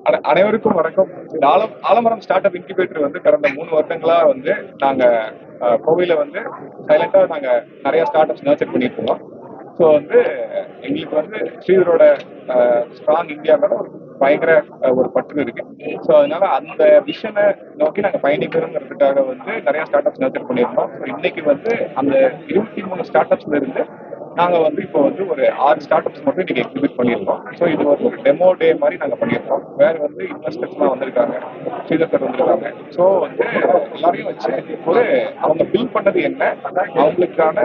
அனைவருக்கும் வணக்கம். இந்த ஆலமரம் ஸ்டார்ட் அப் இன்குபேட்டர் வந்து கடந்த 3 வருடங்களா வந்து நாங்க கோவையில வந்து சைலண்டா நாங்க நிறைய ஸ்டார்ட் அப்ஸ் நர்ச்சர் பண்ணிட்டு இருக்கோம். ஸோ வந்து எங்களுக்கு வந்து ஸ்ரீதரோட ஸ்ட்ராங் இந்தியா மேல ஒரு பயங்கர ஒரு பற்று இருக்கு. ஸோ அதனால அந்த விஷனை நோக்கி நாங்கள் பயணிக்கிறோங்கிறதுக்காக வந்து நிறைய ஸ்டார்ட் அப்ஸ் நர்ச்சர் பண்ணியிருந்தோம். ஸோ இன்னைக்கு வந்து அந்த 23 ஸ்டார்ட் அப்ஸ்ல இருந்து நாங்க வந்து இப்போ வந்து ஒரு 6 ஸ்டார்ட் அப்ஸ் மட்டும் இன்னைக்கு எக்ஸிபிட் பண்ணியிருக்கோம். ஸோ இது வந்து ஒரு டெமோ டே மாதிரி நாங்கள் பண்ணியிருக்கோம். வேற வந்து இன்வெஸ்டர்ஸ்லாம் வந்திருக்காங்க, ஸ்ரீதர் சார் வந்திருக்காங்க. ஸோ வந்து எல்லாரையும் வச்சு ஒரு அவங்க பில் பண்ணது என்ன, அவங்களுக்கான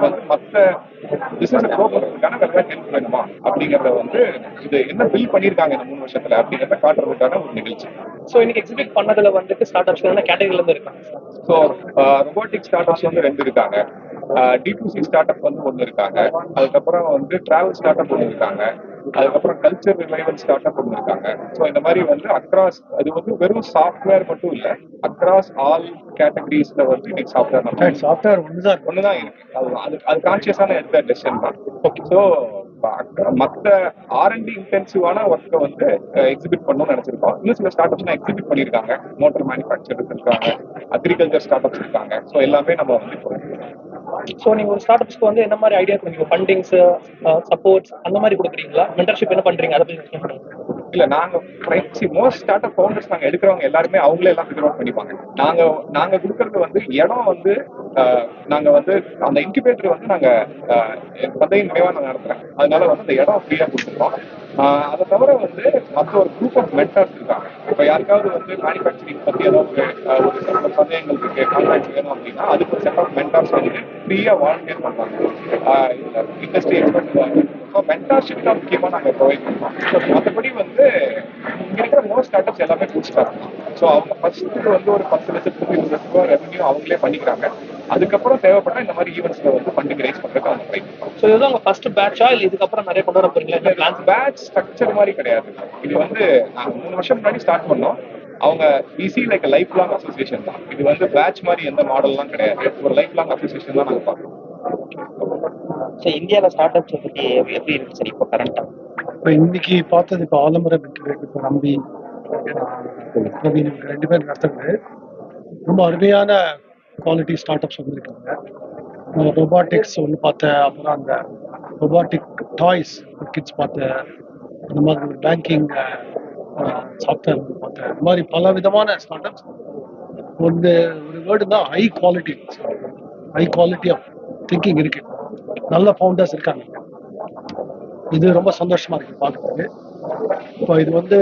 வந்து மற்ற பிசினஸ் க்ரோ பண்றதுக்கான வேற ஹெல்ப் வேணுமா அப்படிங்கறத வந்து இது என்ன பில் பண்ணிருக்காங்க இந்த 3 வருஷத்துல அப்படிங்கறத காட்டுறதுக்கான ஒரு நிகழ்ச்சி. ஸோ இன்னைக்கு எக்ஸிபிட் பண்ணதுல வந்துட்டு ஸ்டார்ட் அப்ஸ் என்ன கேட்டகரியில இருந்து இருக்காங்க? ஸோ ரொபோட்டிக் ஸ்டார்ட் அப்ஸ் வந்து 2 இருக்காங்க, D2C ஸ்டார்ட் அப் வந்து 1 இருக்காங்க, அதுக்கப்புறம் வந்து டிராவல் ஸ்டார்ட் அப் 1 இருக்காங்க, அதுக்கப்புறம் கல்ச்சர் ரிவைவல் ஸ்டார்ட் அப் 1 இருக்காங்க. ஸோ இந்த மாதிரி வந்து அக்ராஸ் அது வந்து வெறும் சாஃப்ட்வேர் மட்டும் இல்ல, அக்ராஸ் ஆல் கேட்டகரிஸ்ல வந்து இன்னைக்கு சாஃப்ட்வேர் ஒண்ணுதான் இருக்கு. அது கான்சியஸான எடுத்த டெசிஷன் தான். ஓகே. ஸோ மற்ற R&D இன்டென்சிவான ஒர்க்கை வந்து எக்ஸிபிட் பண்ணணும்னு நினைச்சிருக்கோம். இன்னும் சில ஸ்டார்ட் அப்ஸ் எக்ஸிபிட் பண்ணியிருக்காங்க. மோட்டர் மேனுஃபேக்சரர்ஸ் இருக்காங்க, அக்ரிகல்ச்சர் ஸ்டார்ட் அப்ஸ் இருக்காங்க. ஸோ எல்லாமே நம்ம வந்து ஸோ நீங்க ஒரு ஸ்டார்ட் அப்ஸ்க்கு வந்து என்ன மாதிரி ஐடியா பண்ணுவீங்க? ஃபண்டிங்ஸ், சப்போர்ட்ஸ் அந்த மாதிரி கொடுக்குறீங்களா? மென்டர்ஷிப் என்ன பண்றீங்க? அதை பத்தி எக்ஸ்பிளைன் பண்ணுங்க. இல்ல, நாங்க மோஸ்ட் ஸ்டார்ட் அப் ஃபவுண்டர்ஸ் நாங்க எடுக்கிறவங்க எல்லாருமே அவங்களே எல்லாம் ஃபிகர் அவுட் பண்ணிப்பாங்க. நாங்க கொடுக்கறது வந்து இடம் வந்து நாங்க வந்து அந்த இன்குபேட்டர் வந்து நாங்க தந்தையின் நினைவா நான் நடத்துறேன். அதனால வந்து அந்த இடம் ஃப்ரீயா கொடுத்துருக்கோம். அதை தவிர வந்து மற்ற ஒரு குரூப் ஆஃப் மென்டர்ஸ் இருக்காங்க. இப்ப யாருக்காவது வந்து மேனுஃபேக்சரிங் பத்தி ஏதாவது ஒரு சில சந்தேகங்கள் இருக்கு, கான்டாக்ட் வேணும் அப்படின்னா அதுக்கு ஒரு செட் ஆஃப் மென்டர்ஸ் வந்து ஃப்ரீயா வாலண்டியர் பண்றாங்க. இண்டஸ்ட்ரி எக்ஸ்பர்ட் மென்டார்ஷிப் தான் முக்கியமா நாங்க ப்ரொவைட் பண்ணுவோம். மற்றபடி வந்து இங்க இருக்கிற மோஸ்ட் ஸ்டார்ட் அப்ஸ் எல்லாமே பூட்ஸ்டார்ட். ஸோ அவங்க ஃபர்ஸ்ட் வந்து ஒரு 10 லட்சத்துக்கு 20 லட்ச ரூபாய் ரெவன்யூ அவங்களே பண்ணிக்கிறாங்க. அதுக்கப்புறம் தேவைப்பட்டா இந்த மாதிரி ஈவெண்ட்ஸ்ல வந்து ஃபண்டிங் ரைஸ் பண்றதுக்கு அவங்க ட்ரை பண்ணுவாங்க. ஸோ இதுதான் உங்க ஃபர்ஸ்ட் பேட்சா இல்ல இதுக்கப்புறம் நிறைய கொண்டு வர போறீங்களா? இந்த பிளான் பேட்ச் ஸ்ட்ரக்சர் மாதிரி கிடையாது. இது வந்து நாங்க 3 வருஷம் முன்னாடி ஸ்டார்ட் பண்ணோம். அவங்க easy like life long association தான். இது வந்து பேட்ச் மாதிரி எந்த மாடல்லாம் கிடையாது. ஒரு லைஃப் லாங் அசோசியேஷன் தான் நாங்க பார்க்கறோம். இந்தியாவில் ஸ்டார்ட் அப்ஸ் பத்தி எப்படி இருக்கு சார் இப்போ கரண்டா? இப்போ இன்னைக்கு பார்த்தது இப்போ ஆலமரம் இப்போ நம்பி பிரவீன் 2 பேர் நடத்துறது ரொம்ப அருமையான குவாலிட்டி ஸ்டார்ட் அப்ஸ் வந்துருக்காங்க. ரொபாட்டிக்ஸ் ஒன்று பார்த்தேன், அப்புறம் அந்த ரொபாட்டிக் டாய்ஸ் கிட்ஸ் பார்த்தேன், அந்த மாதிரி ஒரு பேங்கிங் சாஃப்ட்வேர் வந்து பார்த்தேன். இந்த மாதிரி பல விதமான ஸ்டார்ட் அப்ஸ். ஒரு வேர்டு தான் ஹை குவாலிட்டி ஆஃப் திங்கிங் இருக்கு. நல்ல ஃபவுண்டர்ஸ் இருக்காங்க. இது ரொம்ப சந்தோஷமா இருக்கு பார்க்கறதுக்கு. இப்போ இது வந்து